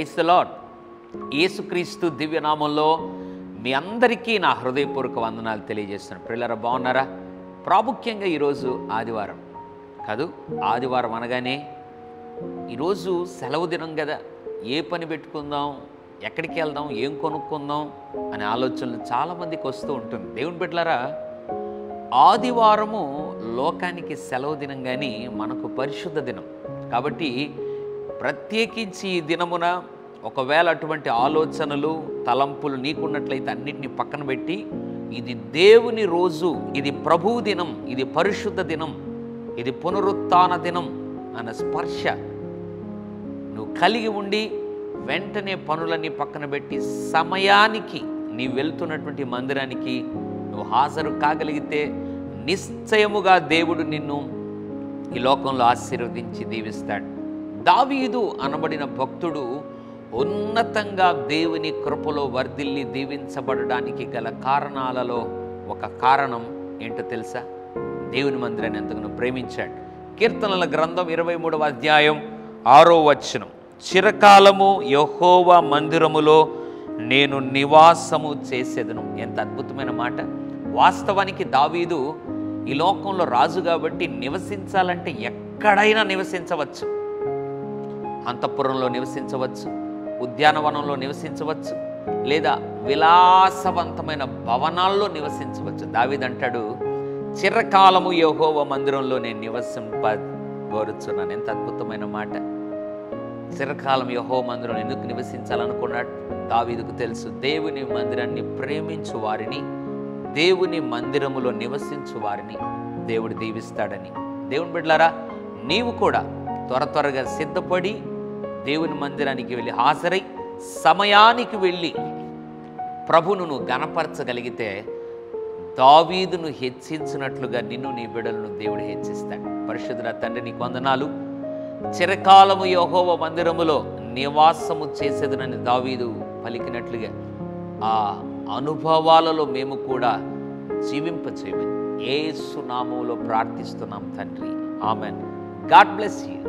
Praise the lord. యేసుక్రీస్తు దివ్యనామంలో మీ అందరికీ నా హృదయపూర్వక వందనాలు తెలియజేస్తున్నాను. పిల్లరా, బాగున్నారా? ప్రాముఖ్యంగా ఈరోజు ఆదివారం కాదు, ఆదివారం అనగానే ఈరోజు సెలవు దినం కదా, ఏ పని పెట్టుకుందాం, ఎక్కడికి వెళ్దాం, ఏం కొనుక్కుందాం అనే ఆలోచనలు చాలామందికి వస్తూ ఉంటుంది. దేవుని బిడ్డలారా, ఆదివారము లోకానికి సెలవు దినం, కానీ మనకు పరిశుద్ధ దినం. కాబట్టి ప్రత్యేకించి ఈ దినమున ఒకవేళ అటువంటి ఆలోచనలు, తలంపులు నీకున్నట్లయితే అన్నిటినీ పక్కన పెట్టి, ఇది దేవుని రోజు, ఇది ప్రభువు దినం, ఇది పరిశుద్ధ దినం, ఇది పునరుత్థాన దినం అన్న స్పర్శ నువ్వు కలిగి ఉండి వెంటనే పనులన్నీ పక్కన పెట్టి సమయానికి నీ వెళ్తున్నటువంటి మందిరానికి నువ్వు హాజరు కాగలిగితే నిశ్చయముగా దేవుడు నిన్ను ఈ లోకంలో ఆశీర్వదించి దీవిస్తాడు. దావీదు అనబడిన భక్తుడు ఉన్నతంగా దేవుని కృపలో వర్ధిల్లి దీవించబడడానికి గల కారణాలలో ఒక కారణం ఏంటో తెలుసా? దేవుని మందిరాన్ని ఎంతగానో ప్రేమించాడు. కీర్తనల గ్రంథం 23వ అధ్యాయం 6వ వచనం, చిరకాలము యెహోవా మందిరములో నేను నివాసము చేసేదను. ఎంత అద్భుతమైన మాట! వాస్తవానికి దావీదు ఈ లోకంలో రాజు కాబట్టి నివసించాలంటే ఎక్కడైనా నివసించవచ్చు. అంతఃపురంలో నివసించవచ్చు, ఉద్యానవనంలో నివసించవచ్చు, లేదా విలాసవంతమైన భవనాల్లో నివసించవచ్చు. దావీదు అంటాడు, చిరకాలము యెహోవా మందిరంలో నేను నివసింపగోరుచున్నాను. ఎంత అద్భుతమైన మాట! చిరకాలం యెహోవా మందిరం ఎందుకు నివసించాలనుకున్నాడు? దావీదుకు తెలుసు, దేవుని మందిరాన్ని ప్రేమించు వారిని, దేవుని మందిరములో నివసించు వారిని దేవుడు దీవిస్తాడని. దేవుని బిడ్డలారా, నీవు కూడా త్వరగా సిద్ధపడి దేవుని మందిరానికి వెళ్ళి హాజరై సమయానికి వెళ్ళి ప్రభువును నువ్వు గణపరచగలిగితే దావీదును హెచ్చించినట్లుగా నిన్ను, నీ బిడ్డలను దేవుడు హెచ్చిస్తాడు. పరిశుద్ధుల తండ్రి, నీకు వందనాలు. చిరకాలము యెహోవా మందిరములో నివాసము చేసేదనని దావీదు పలికినట్లుగా ఆ అనుభవాలలో మేము కూడా జీవింపచేయమని యేసు నామములో ప్రార్థిస్తున్నాం తండ్రి. ఆమెన్. God bless you.